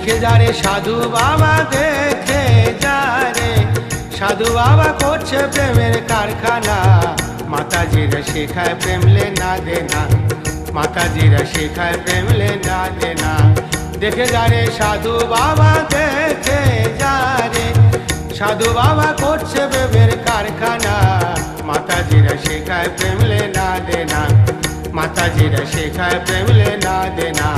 দেখে যারে সাধু বাবা, দেখে যারে সাধু বাবা করছে প্রেমের কারখানা। মাতাজিরা শেখায় প্রেম লেনা দেনা, মাতাজিরা শেখায় প্রেম লেনা দেনা। দেখে যারে সাধু বাবা, দেখে যারে সাধু বাবা করছে প্রেমের কারখানা। মাতাজিরা শেখায় প্রেম লেনা দেনা, মাতাজিরা শেখায় প্রেম লেনা দেনা।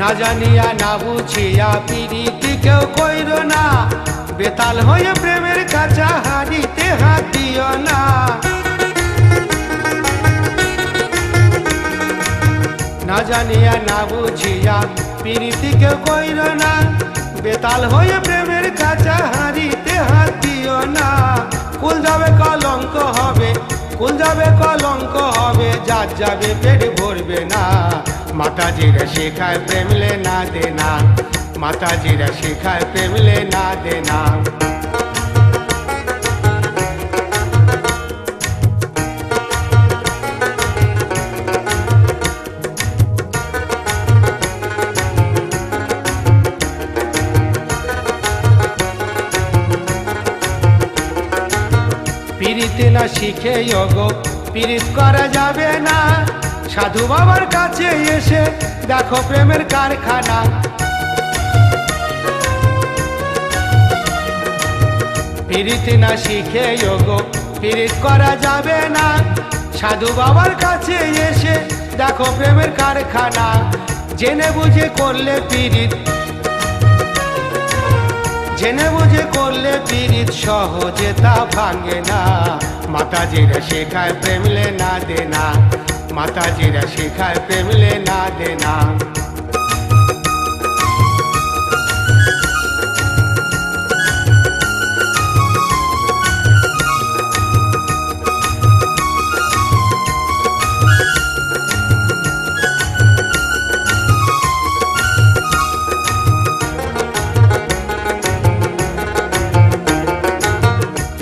না জানিয়া না বুঝিয়া পিরিতি কেউ কইর না, বেতাল হয়ে প্রেমের কাছা হারিতে হাত দিও না। না জানিয়া না বুঝিয়া পিরিতি কেউ কইর না, বেতাল হয়ে প্রেমের কাছা হারিতে হাত দিও না। কুল যাবে কলঙ্ক হবে, কুল যাবে কলঙ্ক হবে, যার যাবে পেট ভরবে না। মাতাজিরা শেখায় প্রেম লেনা দেনা, মাতাজিরা শেখায় প্রেম লেনা দেনা। পিরিতে না শিখে যোগ পিরিত করা যাবে না। সাধু বাবার কাছে এসে দেখো প্রেমের কারখানা। পিরিতে না শিখে যোগ পিরিত করা যাবে না। সাধু বাবার কাছে এসে দেখো প্রেমের কারখানা। জেনে বুঝে করলে পিরিত, জেনে বুঝে করলে পিরিত সহজে তা ভাঙে না। মাতাজিরা শেখায় প্রেম লেনা দেনা, মাতাজিরা শেখায় প্রেম লেনা দেনা।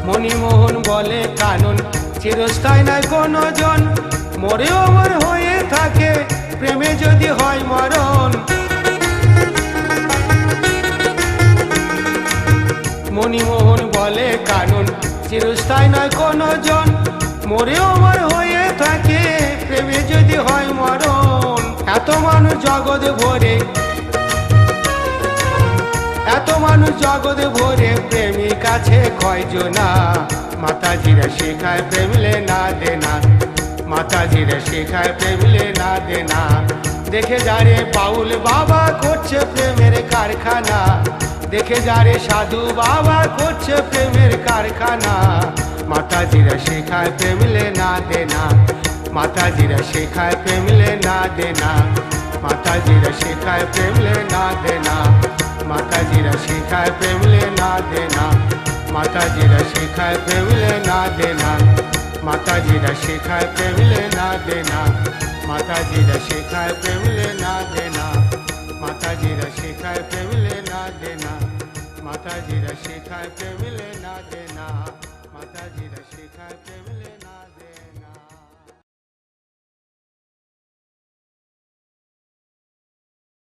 মণিমোহন বলে কানুন চিরস্থায়ী নয় কোনো জন, মরেও অমর হয়ে থাকে প্রেমে যদি হয় মরণ। মণিমোহন বলে কানুন চিরস্থায়ী নয় কোনো জন, মরেও অমর হয়ে থাকে প্রেমে যদি হয় মরণ। এত মানুষ জগৎ ভরে, এত মানুষ জগৎ ভরে, প্রেমিক আছে কয়জনা। মাতাজিরা শেখায় প্রেম লেনা দেনা, মাতাজিরা শেখায় প্রেম লেনা দেনা। দেখে যারে পাউল বাবা করছে প্রেমের কারখানা, দেখে যারে সাধু বাবা করছে প্রেমের কারখানা। মাতাজিরা শেখায় প্রেম লেনা দেনা, মাতাজিরা শেখায় প্রেম লেনা দেনা, মাতাজিরা শেখায় প্রেম লেনা দেনা, মাতাজিরা শেখায় প্রেম লেনা দেনা, মাতাজিরা শেখায় প্রেম লেনা দেনা, মাতাজিরা শেখায় প্রেম লেনা দেনা, মাতাজিরা শেখায় প্রেম লেনা দেনা, মাতাজিরা শেখায় প্রেম লেনা দেনা, মাতাজিরা শেখায় প্রেম লেনা।